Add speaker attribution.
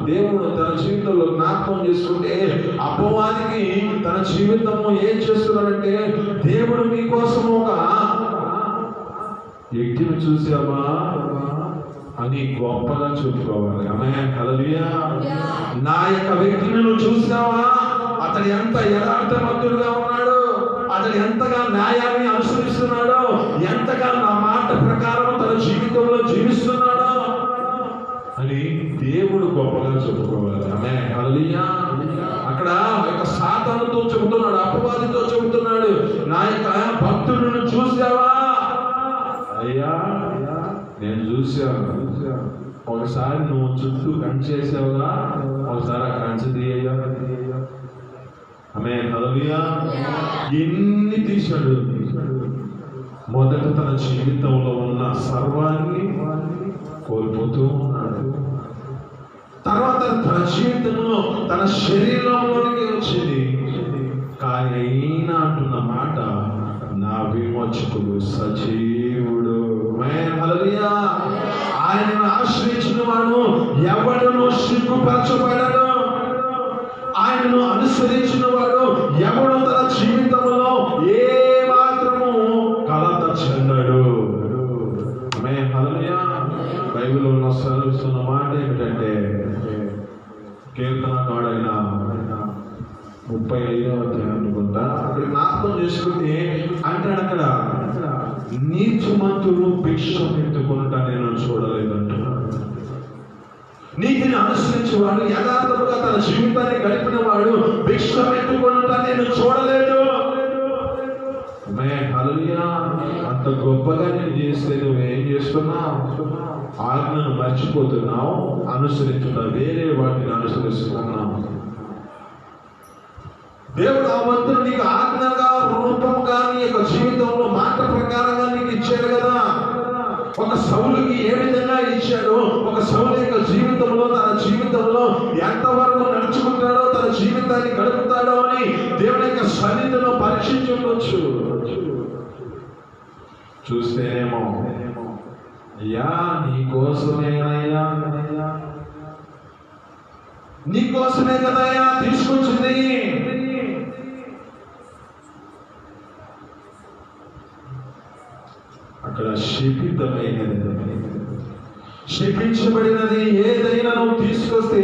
Speaker 1: దేవుడు తన జీవితంలో జ్ఞాపకం చేసుకుంటే, అపవాదికి తన జీవితము ఏం చేస్తున్నాడంటే, దేవుడు మీకోసం ఒక వ్యక్తిని చూసావా అని గొప్పగా చెప్పుకోవాలి. ఆమేన్, హల్లెలూయా. నా యొక్క వ్యక్తిని నువ్వు చూసావా, అతడు ఎంత యథార్థవంతుడుగా ఉన్నాడు, అతడు ఎంతగా న్యాయాన్ని అనుసరిస్తున్నాడో, ఎంతగా నా మాట ప్రకారం తన జీవితంలో జీవిస్తున్నాడో అని దేవుడు గొప్పగా చెప్పుకోవాలి. ఆమేన్, హల్లెలూయా. అక్కడ యొక్క సాతానుతో చెబుతున్నాడు, అపవాదితో చెబుతున్నాడు, నా యొక్క భక్తులను చూసావా, అయ్యా నేను చూసాను. ఒకసారి నువ్వు చుట్టూ కంచేసావుగా, ఒకసారి ఆ కంచె తీయగా. ఆమేన్, హల్లెలూయా. ఎన్ని తీశాడు. మొదట తన జీవితంలో ఉన్న సర్వాన్ని కోల్పోతూ ఉన్నాడు. తర్వాత తన జీవితంలో తన శరీరంలోనికి వచ్చింది. కానీ అయినా అంటున్న మాట, నా విమోచకుడు సజీవుడు. ఆమేన్, హల్లెలూయా. ఆయనను ఆశ్రయించిన వాడు ఎవడును సిగ్గుపరచబడడు. ఆయనను అనుసరించిన వాడు ఎవడు తన జీవితంలో ఏ మాత్రము కలత చెందడు. ఆమేన్, హల్లెలూయా. బైబిల్లో చదువుతున్న మాట ఏమిటంటే, కీర్తనకారుడైన 35వ అధ్యాయం అనుకుంటా, అక్కడ జ్ఞాపకం చేసుకుంటే అంటాడు, అక్కడ నీతిమంతులు భిక్షం ఎత్తుకొనుట నేను చూడలేదంటున్నాడు. నీతిని అనుసరించేవాడు, యథార్థముగా తన జీవితాన్ని గడిపిన వాడు భిక్షం ఎత్తుకొనుట నేను చూడలేదు. ఆమేన్, హల్లెలూయా. అంత గొప్పగా నేను చేస్తే నువ్వేం చేస్తున్నావు? ఆజ్ఞను మర్చిపోతున్నావు, అనుసరిస్తున్నావు, వేరే వాటిని అనుసరిస్తున్నావు. దేవుడు ఆ వంతులు నీకు ఆజ్ఞగా, రూపంగా, నీ యొక్క జీవితంలో మాట ప్రకారంగా నీకు ఇచ్చాడు కదా. ఒక సౌలుకి ఏ విధంగా ఇచ్చాడో, ఒక సౌలు యొక్క జీవితంలో, తన జీవితంలో ఎంతవరకు నడుచుకుంటాడో, తన జీవితాన్ని గడుపుతాడో అని దేవుని యొక్క సన్నిధిలో పరీక్షించవచ్చు. చూస్తేనేమో, అయ్యా నీకోసమేనయ్యా, నీకోసమే కదయ్యా తీసుకొచ్చింది. అక్కడ శపితమైనది, శపించబడినది ఏదైనా నువ్వు తీసుకొస్తే